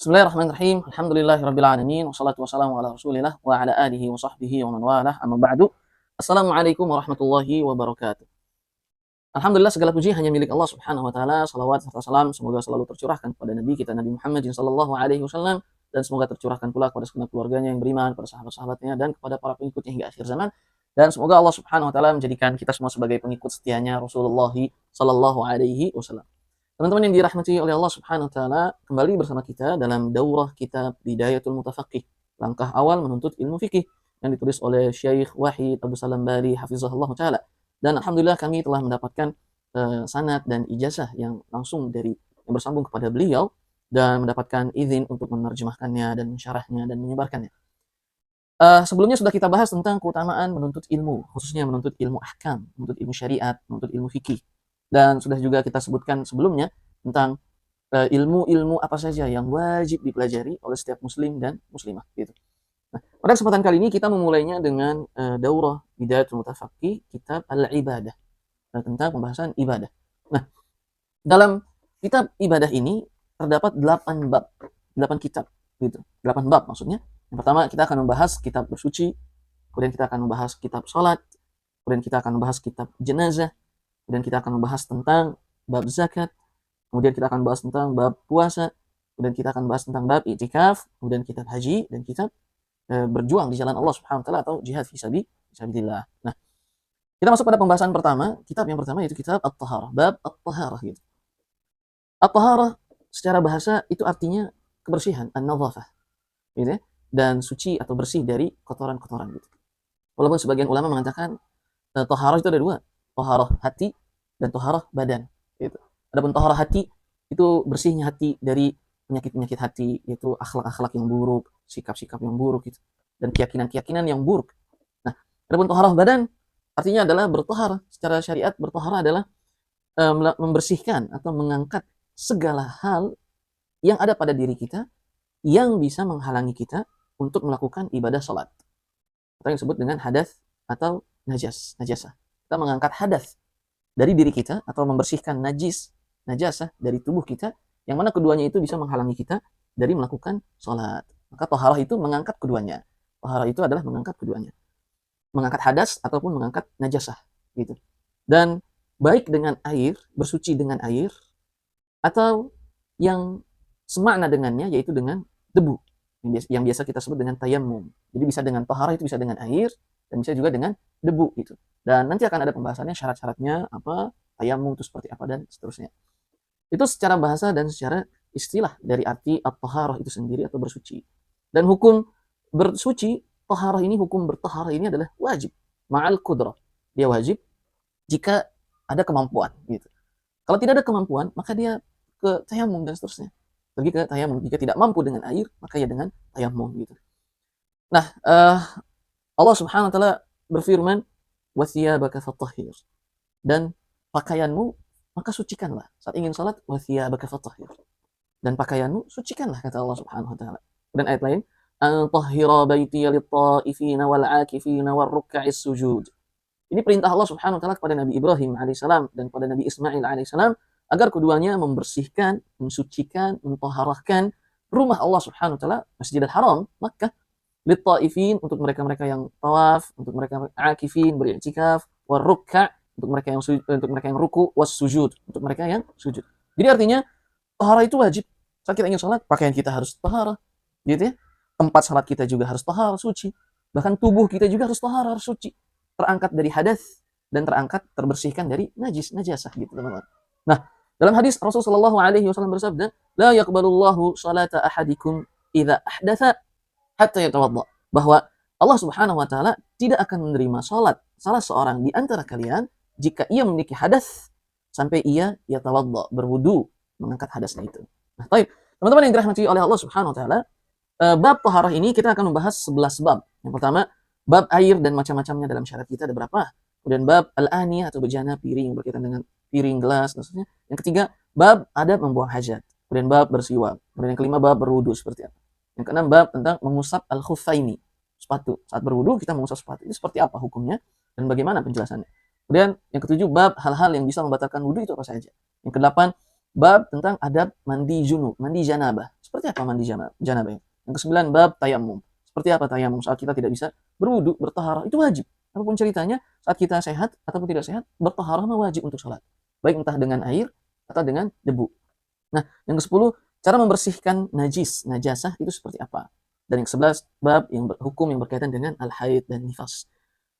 Bismillahirrahmanirrahim. Alhamdulillahirabbil alamin wassalatu wassalamu ala Rasulillah wa ala alihi wa sahbihi wa man walah. Amma ba'du. Assalamualaikum warahmatullahi wabarakatuh. Alhamdulillah segala puji hanya milik Allah Subhanahu wa taala. Shalawat serta salam semoga selalu tercurahkan kepada Nabi kita Nabi Muhammad sallallahu alaihi wasallam dan semoga tercurahkan pula kepada segenap keluarganya yang beriman, kepada sahabat-sahabatnya dan kepada para pengikutnya hingga akhir zaman. Dan semoga Allah Subhanahu wa taala menjadikan kita semua sebagai pengikut setianya Rasulullah sallallahu alaihi wasallam. Teman-teman yang dirahmati oleh Allah Subhanahu wa taala, kembali bersama kita dalam daurah kitab Bidayatul Mutafaqih, langkah awal menuntut ilmu fikih yang ditulis oleh Syekh Wahid Abdul Salam Bali hafizahullah taala. Dan alhamdulillah kami telah mendapatkan sanad dan ijazah yang langsung dari yang bersambung kepada beliau dan mendapatkan izin untuk menerjemahkannya dan mensyarahnya dan menyebarkannya. Sebelumnya sudah kita bahas tentang keutamaan menuntut ilmu, khususnya menuntut ilmu ahkam, menuntut ilmu syariat, menuntut ilmu fikih. Dan sudah juga kita sebutkan sebelumnya tentang ilmu-ilmu apa saja yang wajib dipelajari oleh setiap muslim dan muslimah gitu. Nah, pada kesempatan kali ini kita memulainya dengan daurah Bidayatul Mutafaqih kitab Al-Ibadah, tentang pembahasan ibadah. Nah, dalam kitab ibadah ini terdapat 8 bab, 8 kitab gitu. 8 bab maksudnya. Yang pertama kita akan membahas kitab bersuci, kemudian kita akan membahas kitab salat, kemudian kita akan membahas kitab jenazah, kemudian kita akan membahas tentang bab zakat, kemudian kita akan bahas tentang bab puasa, kemudian kita akan bahas tentang bab i'tikaf, kemudian kitab haji dan kitab berjuang di jalan Allah Subhanahu wa taala atau jihad fi sabilillah. Nah, kita masuk pada pembahasan pertama, kitab yang pertama yaitu kitab At-Taharah, bab At-Taharah gitu. At-Taharah secara bahasa itu artinya kebersihan, an-nadhafah. Gitu ya, dan suci atau bersih dari kotoran-kotoran gitu. Walaupun sebagian ulama mengatakan taharah itu ada dua, taharah hati dan taharah badan gitu. Adapun taharah hati itu bersihnya hati dari penyakit-penyakit hati, yaitu akhlak-akhlak yang buruk, sikap-sikap yang buruk gitu, dan keyakinan-keyakinan yang buruk. Nah, adapun taharah badan artinya adalah bertaharah. Secara syariat bertaharah adalah membersihkan atau mengangkat segala hal yang ada pada diri kita yang bisa menghalangi kita untuk melakukan ibadah salat. Atau yang disebut dengan hadas atau najasah. Kita mengangkat hadas dari diri kita atau membersihkan najasah dari tubuh kita yang mana keduanya itu bisa menghalangi kita dari melakukan salat. Maka taharah itu mengangkat keduanya. Taharah itu adalah mengangkat keduanya. Mengangkat hadas ataupun mengangkat najasah gitu. Dan baik dengan air, bersuci dengan air, atau yang semakna dengannya yaitu dengan debu yang biasa kita sebut dengan tayammum. Jadi bisa dengan taharah itu bisa dengan air dan bisa juga dengan debu gitu. Dan nanti akan ada pembahasannya syarat-syaratnya apa, tayammum itu seperti apa dan seterusnya. Itu secara bahasa dan secara istilah dari arti at-taharah itu sendiri atau bersuci. Dan hukum bersuci, taharah ini, hukum bertaharah ini adalah wajib ma'al qudrah. Dia wajib jika ada kemampuan gitu. Kalau tidak ada kemampuan, maka dia ke tayammum dan seterusnya. Pergi ke tayammum. Jika tidak mampu dengan air, maka ya dengan tayammum gitu. Nah, Allah Subhanahu wa taala berfirman, "Wa thiyabaka fatahhir." Dan pakaianmu maka sucikanlah. Saat ingin salat, wa thiyabaka fatahhir. Dan pakaianmu sucikanlah kata Allah Subhanahu wa taala. Dan ayat lain, "An tahhira baitiya lit-ta'ifina wal-'akifina war-ruk'is sujud." Ini perintah Allah Subhanahu wa taala kepada Nabi Ibrahim alaihissalam dan kepada Nabi Ismail alaihissalam agar keduanya membersihkan, mensucikan, mentahharahkan rumah Allah Subhanahu wa taala, Masjidil Haram, Makkah, lit-ta'ifin untuk mereka-mereka yang tawaf, untuk mereka akifin beriktikaf, war-ruk'a untuk mereka yang ruku, was sujud untuk mereka yang sujud. Jadi artinya taharah itu wajib. Saat kita ingin salat, pakaian kita harus taharah, gitu ya. Tempat salat kita juga harus taharah, suci. Bahkan tubuh kita juga harus taharah, harus suci. Terangkat dari hadas dan terbersihkan dari najasah gitu, teman-teman. Nah, dalam hadis Rasulullah SAW bersabda, "La yaqbalullahu salata ahadikum idza ahdatha hatta yatawadda." Bahwa Allah Subhanahu wa taala tidak akan menerima salat salah seorang di antara kalian jika ia memiliki hadas sampai ia yatawadda, berwudu, mengangkat hadasnya itu. Nah, baik, teman-teman yang dirahmati oleh Allah Subhanahu wa taala, bab taharah ini kita akan membahas 11 bab. Yang pertama, bab air dan macam-macamnya dalam syariat kita ada berapa? Kemudian bab al-aniyah atau bejana, piring berkaitan dengan piring, gelas, maksudnya. Yang ketiga, bab adab membuang hajat. Kemudian bab bersiwak. Kemudian yang kelima, bab berwudu seperti apa. Yang keenam, bab tentang mengusap al-khuffaini, sepatu. Saat berwudu kita mengusap sepatu. Itu seperti apa hukumnya dan bagaimana penjelasannya. Kemudian yang ketujuh, bab hal-hal yang bisa membatalkan wudu itu apa saja. Yang kedelapan, bab tentang adab mandi junub, mandi janabah. Seperti apa mandi janabah? Yang ke-9 bab tayamum. Seperti apa tayamum saat kita tidak bisa berwudu, bertaharah, itu wajib. Apapun ceritanya, saat kita sehat ataupun tidak sehat, bertaharah wajib untuk sholat. Baik entah dengan air atau dengan debu. Nah, yang ke-10, cara membersihkan najasah itu seperti apa? Dan yang ke-11, bab hukum yang berkaitan dengan al-haid dan nifas.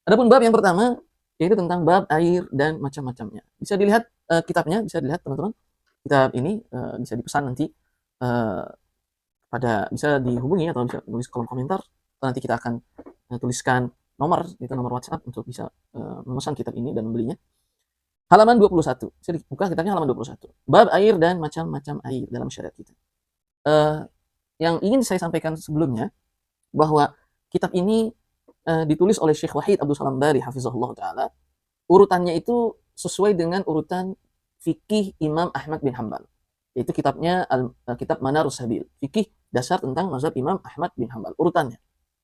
Adapun bab yang pertama, yaitu tentang bab air dan macam-macamnya. Bisa dilihat kitabnya, bisa dilihat teman-teman. Kitab ini bisa dipesan nanti bisa dihubungi atau bisa tulis kolom komentar. Atau nanti kita akan tuliskan nomor WhatsApp untuk bisa memesan kitab ini dan membelinya. Halaman 21. Saya buka kitabnya halaman 21. Bab air dan macam-macam air dalam syariat kita. Yang ingin saya sampaikan sebelumnya, bahwa kitab ini ditulis oleh Syekh Wahid Abdul Salam Bari hafizahullah ta'ala. Urutannya itu sesuai dengan urutan fikih Imam Ahmad bin Hanbal. Yaitu kitabnya kitab Manarus Sabil. Fikih dasar tentang mazhab Imam Ahmad bin Hanbal. Urutannya.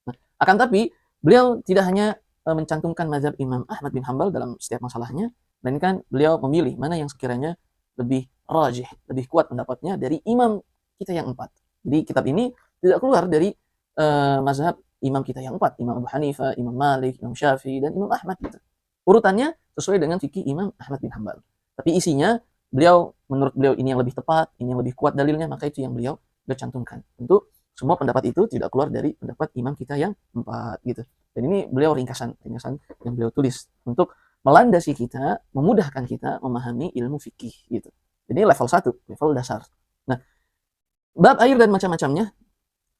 Nah, akan tapi beliau tidak hanya mencantumkan mazhab Imam Ahmad bin Hanbal dalam setiap masalahnya, melainkan beliau memilih mana yang sekiranya lebih rajih, lebih kuat pendapatnya dari imam kita yang 4. Jadi kitab ini tidak keluar dari mazhab imam kita yang 4, Imam Abu Hanifah, Imam Malik, Imam Syafi'i, dan Imam Ahmad gitu. Urutannya sesuai dengan fikih Imam Ahmad bin Hanbal. Tapi isinya menurut beliau ini yang lebih tepat, ini yang lebih kuat dalilnya, maka itu yang beliau cantumkan. Tentu semua pendapat itu tidak keluar dari pendapat imam kita yang 4 gitu. Dan ini beliau ringkasan yang beliau tulis untuk melandasi kita, memudahkan kita memahami ilmu fikih gitu. Jadi level 1, level dasar. Nah, bab air dan macam-macamnya,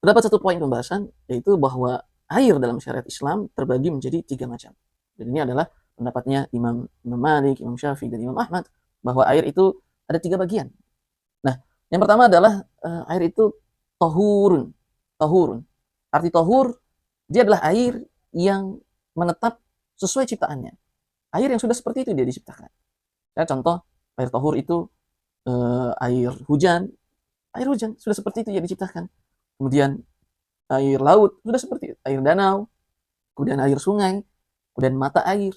terdapat satu poin pembahasan, yaitu bahwa air dalam syariat Islam terbagi menjadi 3 macam. Dan ini adalah pendapatnya Imam Malik, Imam Syafi'i, dan Imam Ahmad, bahwa air itu ada 3 bagian. Nah, yang pertama adalah air itu tahurun. Arti tahur, dia adalah air yang menetap sesuai ciptaannya. Air yang sudah seperti itu dia diciptakan. Ya, contoh, air tahur itu air hujan sudah seperti itu dia diciptakan. Kemudian air laut sudah seperti itu, air danau, kemudian air sungai, kemudian mata air,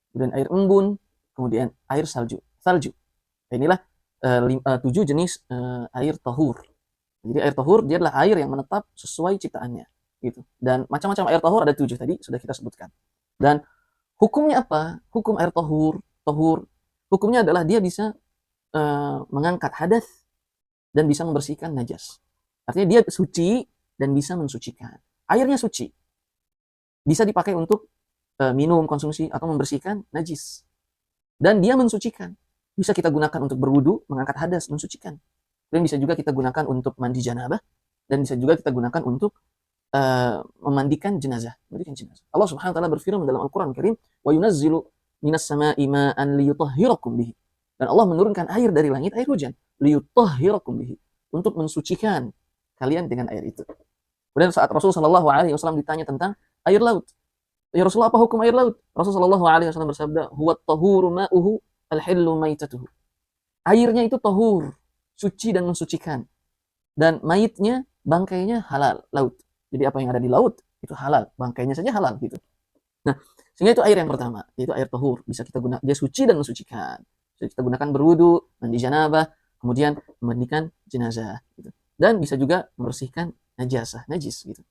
kemudian air embun, kemudian air salju. Inilah 7 jenis air tahur. Jadi air tahur dia adalah air yang menetap sesuai ciptaannya gitu. Dan macam-macam air tahur ada 7 tadi sudah kita sebutkan. Dan hukumnya apa? Hukum air tahur, hukumnya adalah dia bisa mengangkat hadas dan bisa membersihkan najas. Artinya dia suci dan bisa mensucikan. Airnya suci. Bisa dipakai untuk minum, konsumsi, atau membersihkan najis. Dan dia mensucikan. Bisa kita gunakan untuk berwudu, mengangkat hadas, mensucikan. Dan bisa juga kita gunakan untuk mandi janabah. Dan bisa juga kita gunakan untuk memandikan jenazah. Allah Subhanahu wa taala berfirman dalam Al-Qur'an Karim, "Wa yunazzilu minas sama'i ma'an liyutahhirakum bihi." Dan Allah menurunkan air dari langit, air hujan, liyutahhirakum bihi, untuk mensucikan kalian dengan air itu. Kemudian saat Rasulullah sallallahu alaihi wasallam ditanya tentang air laut, "Ya Rasulullah, apa hukum air laut?" Rasulullah sallallahu alaihi wasallam bersabda, "Huwa at-tahuru ma'uhu al-hillu maitatuhu." Airnya itu tahur, suci dan mensucikan. Dan maitnya, bangkainya halal laut. Jadi apa yang ada di laut itu halal, bangkainya saja halal gitu. Nah, sehingga itu air yang pertama, yaitu air tahur. Bisa kita gunakan, dia suci dan mensucikan. Bisa kita gunakan berwudu, mandi janabah, kemudian memandikan jenazah gitu. Dan bisa juga membersihkan najis gitu.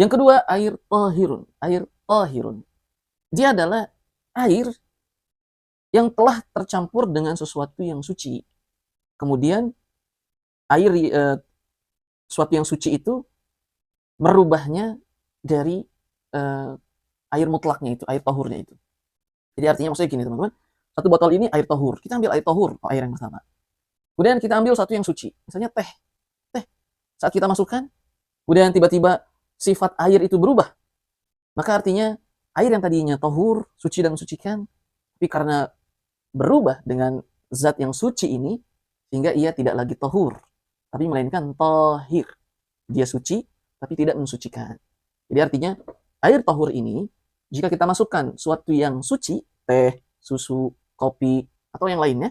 Yang kedua, air tahirun. Dia adalah air yang telah tercampur dengan sesuatu yang suci. Kemudian air sesuatu yang suci itu merubahnya dari air mutlaknya itu, air tahurnya itu. Jadi artinya maksudnya gini teman-teman, satu botol ini air tahur, kita ambil air tahur, air yang pertama. Kemudian kita ambil satu yang suci, misalnya teh. Saat kita masukkan, kemudian tiba-tiba sifat air itu berubah. Maka artinya air yang tadinya tahur, suci dan mensucikan, tapi karena berubah dengan zat yang suci ini, sehingga ia tidak lagi tahur, tapi melainkan tahir. Dia suci, tapi tidak mensucikan. Jadi artinya air tahur ini, jika kita masukkan suatu yang suci, teh, susu, kopi, atau yang lainnya,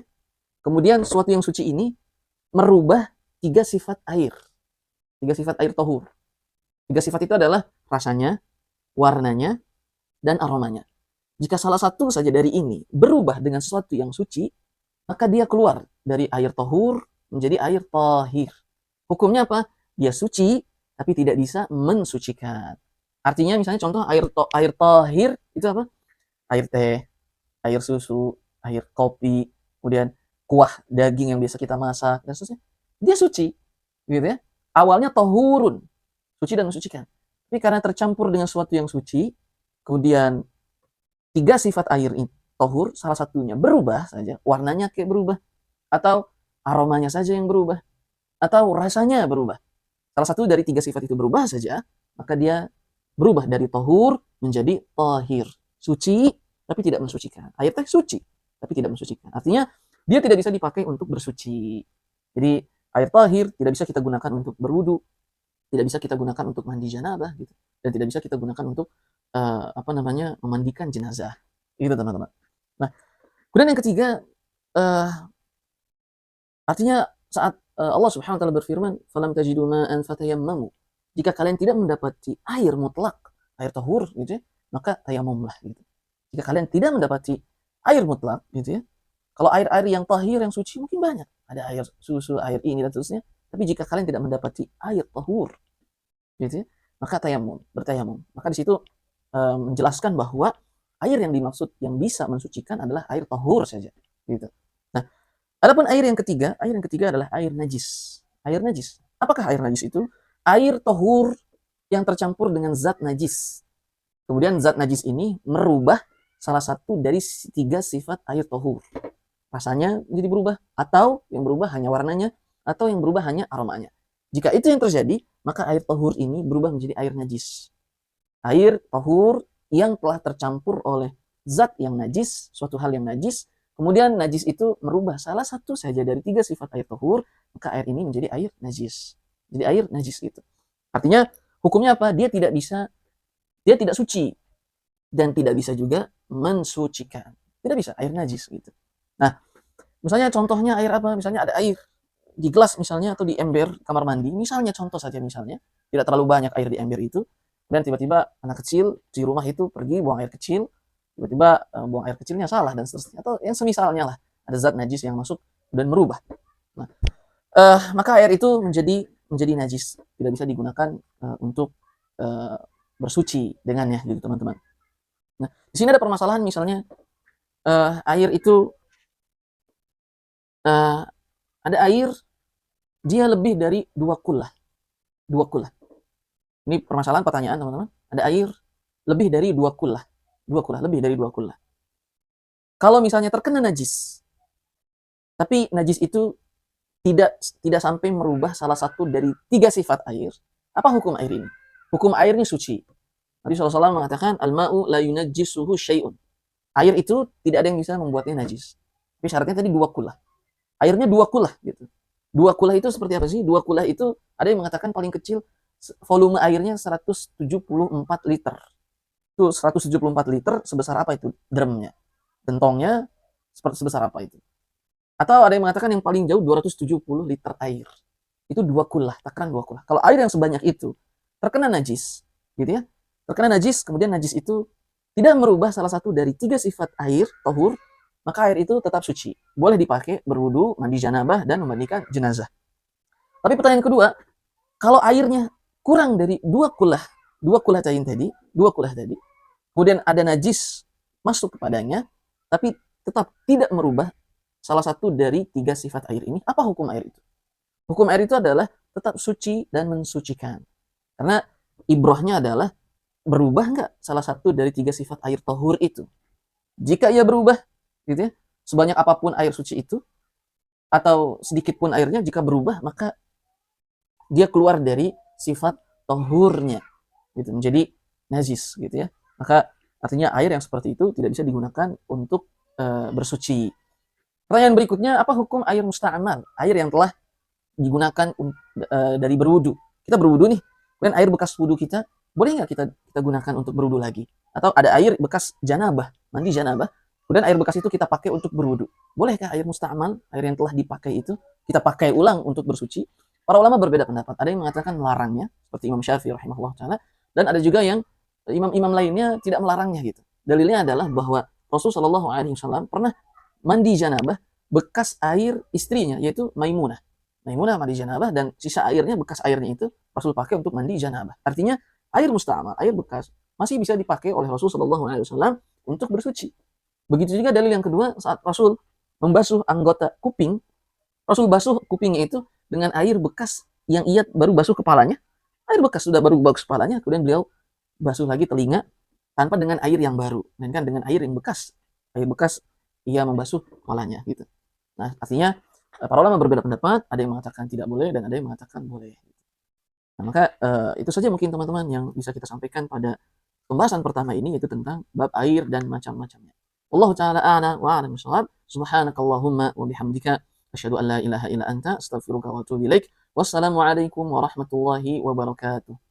kemudian suatu yang suci ini merubah 3 sifat air. 3 sifat air tahur. 3 sifat itu adalah rasanya, warnanya, dan aromanya. Jika salah satu saja dari ini berubah dengan sesuatu yang suci, maka dia keluar dari air tahur menjadi air tahir. Hukumnya apa? dia suci, tapi tidak bisa mensucikan. Artinya misalnya contoh air tahir itu apa? Air teh, air susu, air kopi, kemudian kuah daging yang biasa kita masak, dan seterusnya. Dia suci, gitu ya. Awalnya tohurun, suci dan mensucikan. Tapi karena tercampur dengan sesuatu yang suci, kemudian tiga sifat air ini, tohur, salah satunya berubah saja, warnanya kayak berubah, atau aromanya saja yang berubah, atau rasanya berubah. Salah satu dari tiga sifat itu berubah saja, maka dia berubah dari tohur menjadi tahir. Suci, tapi tidak mensucikan. Air teh suci, tapi tidak mensucikan. Artinya, dia tidak bisa dipakai untuk bersuci. Jadi, air tahir tidak bisa kita gunakan untuk berwudu, tidak bisa kita gunakan untuk mandi janabah, gitu. Dan tidak bisa kita gunakan untuk memandikan jenazah. Itu teman-teman. Nah, kemudian yang ketiga, artinya saat Allah Subhanahu wa taala berfirman, "Falam tajidu ma'an fatayammamu." Jika kalian tidak mendapati air mutlak, air tahur gitu ya, maka tayamumlah gitu. Jika kalian tidak mendapati air mutlak gitu ya. Kalau air-air yang tahir yang suci mungkin banyak. Ada air susu, air ini dan seterusnya. Tapi jika kalian tidak mendapati air tahur gitu ya, maka tayamum, bertayamum. Maka di situ menjelaskan bahwa air yang dimaksud yang bisa mensucikan adalah air tahur saja gitu. Nah, adapun air yang ketiga adalah air najis. Air najis. Apakah air najis itu? Air tahur yang tercampur dengan zat najis. Kemudian zat najis ini merubah salah satu dari tiga sifat air tahur. Rasanya jadi berubah, atau yang berubah hanya warnanya, atau yang berubah hanya aromanya. Jika itu yang terjadi, maka air tahur ini berubah menjadi air najis. Air tahur yang telah tercampur oleh zat yang najis, suatu hal yang najis, kemudian najis itu merubah salah satu saja dari tiga sifat air tahur, maka air ini menjadi air najis. Jadi air najis gitu. Artinya hukumnya apa? Dia tidak suci dan tidak bisa juga mensucikan. Tidak bisa, air najis gitu. Nah, misalnya contohnya air apa? Misalnya ada air di gelas misalnya atau di ember kamar mandi, misalnya contoh saja misalnya, tidak terlalu banyak air di ember itu, dan tiba-tiba anak kecil di rumah itu pergi buang air kecil, tiba-tiba buang air kecilnya salah dan seterusnya, atau yang semisalnya lah, ada zat najis yang masuk dan merubah. Nah, maka air itu menjadi najis, tidak bisa digunakan untuk bersuci dengannya gitu teman-teman. Nah, di sini ada permasalahan misalnya air itu ada air dia lebih dari dua kullah. Ini permasalahan pertanyaan teman-teman. Ada air lebih dari dua kullah, lebih dari dua kullah. Kalau misalnya terkena najis, tapi najis itu tidak sampai merubah salah satu dari tiga sifat air, apa hukum air ini? Hukum air ini suci. Nabi SAW mengatakan, al-ma'u la yunajjisuhu syai'un. Air itu tidak ada yang bisa membuatnya najis. Tapi syaratnya tadi dua kullah. Airnya dua kullah gitu. Dua kullah itu seperti apa sih? Dua kullah itu ada yang mengatakan paling kecil volume airnya 174 liter. Itu 174 liter sebesar apa itu drumnya? Gentongnya sebesar apa itu? Atau ada yang mengatakan yang paling jauh 270 liter air. Itu dua kullah, takaran dua kullah. Kalau air yang sebanyak itu terkena najis, gitu ya. Terkena najis, kemudian najis itu tidak merubah salah satu dari tiga sifat air, tohur, maka air itu tetap suci. Boleh dipakai berwudu, mandi janabah, dan memandikan jenazah. Tapi pertanyaan kedua, kalau airnya kurang dari dua kullah tadi, kemudian ada najis masuk kepadanya, tapi tetap tidak merubah salah satu dari tiga sifat air ini, apa hukum air itu? Hukum air itu adalah tetap suci dan mensucikan. Karena ibrohnya adalah berubah nggak salah satu dari tiga sifat air tahur itu. Jika ia berubah, gitu ya, sebanyak apapun air suci itu, atau sedikit pun airnya, jika berubah, maka dia keluar dari sifat tahurnya, gitu, menjadi najis, gitu ya. Maka artinya air yang seperti itu tidak bisa digunakan untuk bersuci. Pertanyaan berikutnya, apa hukum air musta'mal? Air yang telah digunakan dari berwudu. Kita berwudu nih, kemudian air bekas wudu kita, boleh nggak kita gunakan untuk berwudu lagi? Atau ada air bekas janabah, mandi janabah, kemudian air bekas itu kita pakai untuk berwudu. Bolehkah air musta'mal, air yang telah dipakai itu, kita pakai ulang untuk bersuci? Para ulama berbeda pendapat. Ada yang mengatakan melarangnya, seperti Imam Syafi'i rahimahullah ta'ala, dan ada juga yang imam-imam lainnya tidak melarangnya gitu. Dalilnya adalah bahwa Rasulullah SAW pernah mandi janabah bekas air istrinya, yaitu Maimunah. Maimunah mandi janabah dan sisa airnya, bekas airnya itu Rasul pakai untuk mandi janabah. Artinya air musta'mal, air bekas masih bisa dipakai oleh Rasul Shallallahu Alaihi Wasallam untuk bersuci. Begitu juga dalil yang kedua, saat Rasul membasuh anggota kuping, Rasul basuh kupingnya itu dengan air bekas yang ia baru basuh kepalanya. Air bekas sudah baru basuh kepalanya, kemudian beliau basuh lagi telinga tanpa dengan air yang baru, melainkan dengan air yang bekas. Air bekas ia membasuh kepalanya gitu. Nah, artinya para ulama berbeda pendapat, ada yang mengatakan tidak boleh dan ada yang mengatakan boleh. Nah, maka itu saja mungkin teman-teman yang bisa kita sampaikan pada pembahasan pertama ini, yaitu tentang bab air dan macam-macamnya. Wallahu taala a'la wa a'lam bishawab. Subhanakallahumma wa bihamdika asyhadu an la ilaha illa anta astaghfiruka wa atubu ilaik. Wassalamu alaikum warahmatullahi wabarakatuh.